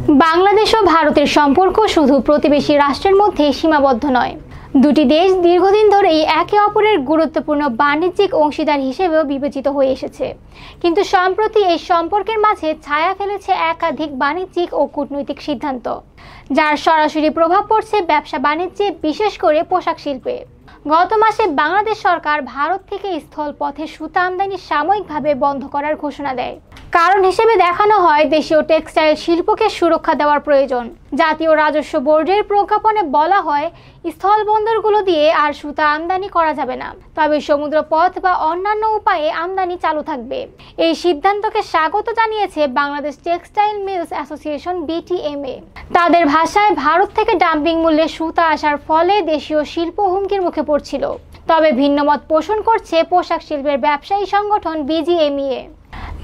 বাংলাদেশ ও ভারতের সম্পর্ক শুধু প্রতিবেশী রাষ্ট্রের মধ্যে সীমাবদ্ধ নয়, দুটি দেশ দীর্ঘদিন ধরেই একে অপরের গুরুত্বপূর্ণ বাণিজ্যিক অংশীদার হিসেবেও বিবেচিত হয়ে এসেছে। কিন্তু সম্প্রতি এই সম্পর্কের মাঝে ছায়া ফেলেছে একাধিক বাণিজ্যিক ও কূটনৈতিক সিদ্ধান্ত, যার সরাসরি প্রভাব পড়ছে ব্যবসা বাণিজ্যে, বিশেষ করে পোশাক শিল্পে। গত মাসে বাংলাদেশ সরকার ভারত থেকে স্থলপথে সুতা আমদানি সাময়িকভাবে বন্ধ করার ঘোষণা দেয়। কারণ হিসেবে দেখানো হয় দেশীয় টেক্সটাইল শিল্পকে সুরক্ষা দেওয়ার প্রয়োজন। জাতীয় রাজস্ব বোর্ডের প্রজ্ঞাপনে বলা হয়, স্থলবন্দরগুলো দিয়ে আর সুতা আমদানি করা যাবে না, তবে সমুদ্রপথ বা অন্যান্য উপায়ে আমদানি চালু থাকবে। এই সিদ্ধান্তকে স্বাগত জানিয়েছে Bangladesh textile mills association (BTMA)। তাদের ভাষায়, ভারত থেকে ডাম্পিং মূল্যে সুতা আসার ফলে দেশীয় শিল্প হুমকির মুখে পড়ছিল। তবে ভিন্নমত পোষণ করছে পোশাক শিল্পের ব্যবসায়ী সংগঠন BGMEA।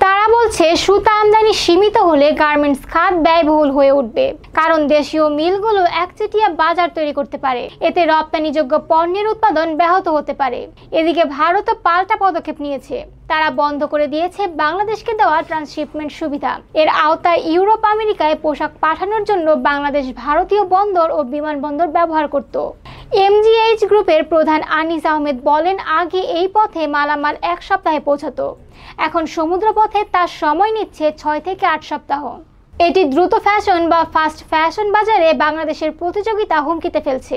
তারা বলছে, সুতা আমদানি সীমিত হলে গার্মেন্টস খাত ব্যয়বহুল হয়ে উঠবে, কারণ দেশীয় মিলগুলো একচেটিয়া বাজার তৈরি করতে পারে। এতে রপ্তানিযোগ্য পণ্যের উৎপাদন ব্যাহত হতে পারে। এদিকে ভারতও পাল্টা পদক্ষেপ নিয়েছে। তারা বন্ধ করে দিয়েছে বাংলাদেশকে দেওয়া ট্রান্সশিপমেন্ট সুবিধা। এর আওতায় ইউরোপ, আমেরিকায় পোশাক পাঠানোর জন্য বাংলাদেশ ভারতীয় বন্দর ও বিমানবন্দর ব্যবহার করত। MGH গ্রুপের প্রধান আনিস আহমেদ বলেন, আগে এই পথে মালামাল 1 সপ্তাহে পৌঁছাতো, এখন সমুদ্রপথে তার সময় নিচ্ছে 6 থেকে 8 সপ্তাহ। এটি দ্রুত ফ্যাশন বা ফাস্ট ফ্যাশন বাজারে বাংলাদেশের প্রতিযোগিতা হুমকিতে ফেলছে।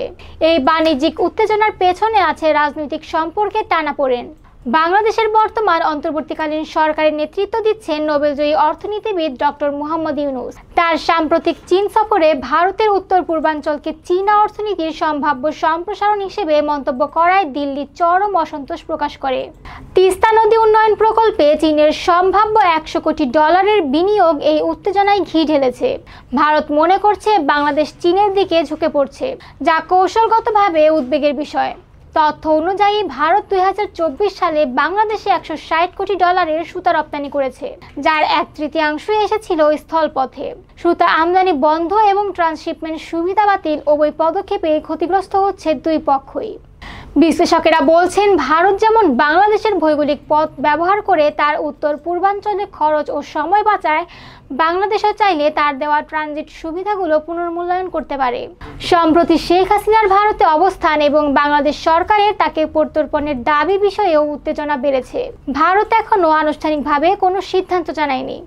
এই বাণিজ্যিক উত্তেজনার পেছনে আছে রাজনৈতিক সম্পর্কের টানাপোড়েন। বাংলাদেশের বর্তমান অন্তর্বর্তীকালীন সরকারের নেতৃত্ব দিচ্ছেন নোবেলজয়ী অর্থনীতিবিদ ডক্টর মোহাম্মদ ইউনূস। তার সাম্প্রতিক চীন সফরে ভারতের উত্তর পূর্বাঞ্চলকে চীনা অর্থনীতির সম্ভাব্য সম্প্রসারণ হিসেবে মন্তব্য করায় দিল্লি চরম অসন্তোষ প্রকাশ করে। তিস্তা নদী উন্নয়ন প্রকল্পে চীনের সম্ভাব্য $100 কোটি বিনিয়োগ এই উত্তেজনায় ঘি ঢেলেছে। ভারত মনে করছে বাংলাদেশ চীনের দিকে ঝুঁকে পড়ছে, যা কৌশলগতভাবে উদ্বেগের বিষয়। তথ্য অনুযায়ী ভারত 2024 সালে বাংলাদেশে $160 কোটি সুতা রপ্তানি করেছে, যার 1/3 এসেছিল স্থলপথে। সুতা আমদানি বন্ধ এবং ট্রান্সশিপমেন্ট সুবিধা বাতিল উভয় পদক্ষেপে ক্ষতিগ্রস্ত হচ্ছে দুই পক্ষই। বিশ্লেষকেরা বলছেন, ভারত যেমন বাংলাদেশের ভৌগোলিক পথ ব্যবহার করে তার উত্তর পূর্বাঞ্চলে খরচ ও সময় বাঁচায়, বাংলাদেশও চাইলে তার দেওয়া ট্রানজিট সুবিধাগুলো পুনর্মূল্যায়ন করতে পারে। সম্প্রতি শেখ হাসিনার ভারতে অবস্থান এবং বাংলাদেশ সরকারের তাকে প্রত্যর্পণের দাবি বিষয়েও উত্তেজনা বেড়েছে। ভারত এখনও আনুষ্ঠানিকভাবে কোনো সিদ্ধান্ত জানায়নি।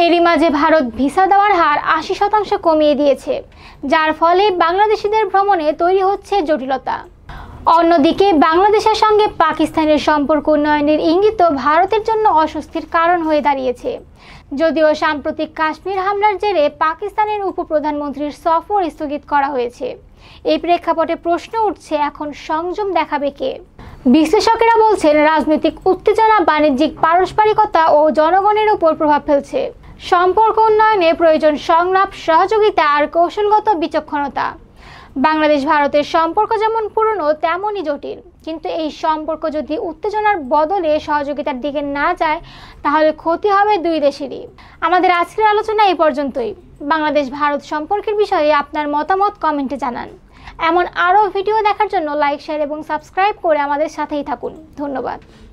এরই মাঝে ভারত ভিসা দেওয়ার হার 80% কমিয়ে দিয়েছে, যার ফলে বাংলাদেশিদের ভ্রমণে তৈরি হচ্ছে জটিলতা। অন্যদিকে বাংলাদেশের সঙ্গে পাকিস্তানের সম্পর্ক উন্নয়নের ইঙ্গিত ভারতের জন্য অস্বস্তির কারণ হয়ে দাঁড়িয়েছে। যদিও সাম্প্রতিক কাশ্মীর হামলার জেরে পাকিস্তানের উপপ্রধানমন্ত্রীর সফর স্থগিত করা হয়েছে, এই প্রেক্ষাপটে প্রশ্ন উঠছে, এখন সংযম দেখাবে কে? বিশ্লেষকেরা বলছেন, রাজনৈতিক উত্তেজনা বাণিজ্যিক পারস্পরিকতা ও জনগণের উপর প্রভাব ফেলছে। সম্পর্ক উন্নয়নে প্রয়োজন সংলাপ, সহযোগিতা আর কৌশলগত বিচক্ষণতা। বাংলাদেশ ভারতের সম্পর্ক যেমন পুরনো তেমনই জটিল, কিন্তু এই সম্পর্ক যদি উত্তেজনার বদলে সহযোগিতার দিকে না যায়, তাহলে ক্ষতি হবে দুই দেশেরই। আমাদের আজকের আলোচনা এই পর্যন্তই। বাংলাদেশ ভারত সম্পর্কের বিষয়ে আপনার মতামত কমেন্টে জানান। এমন আরও ভিডিও দেখার জন্য লাইক, শেয়ার এবং সাবস্ক্রাইব করে আমাদের সাথেই থাকুন। ধন্যবাদ।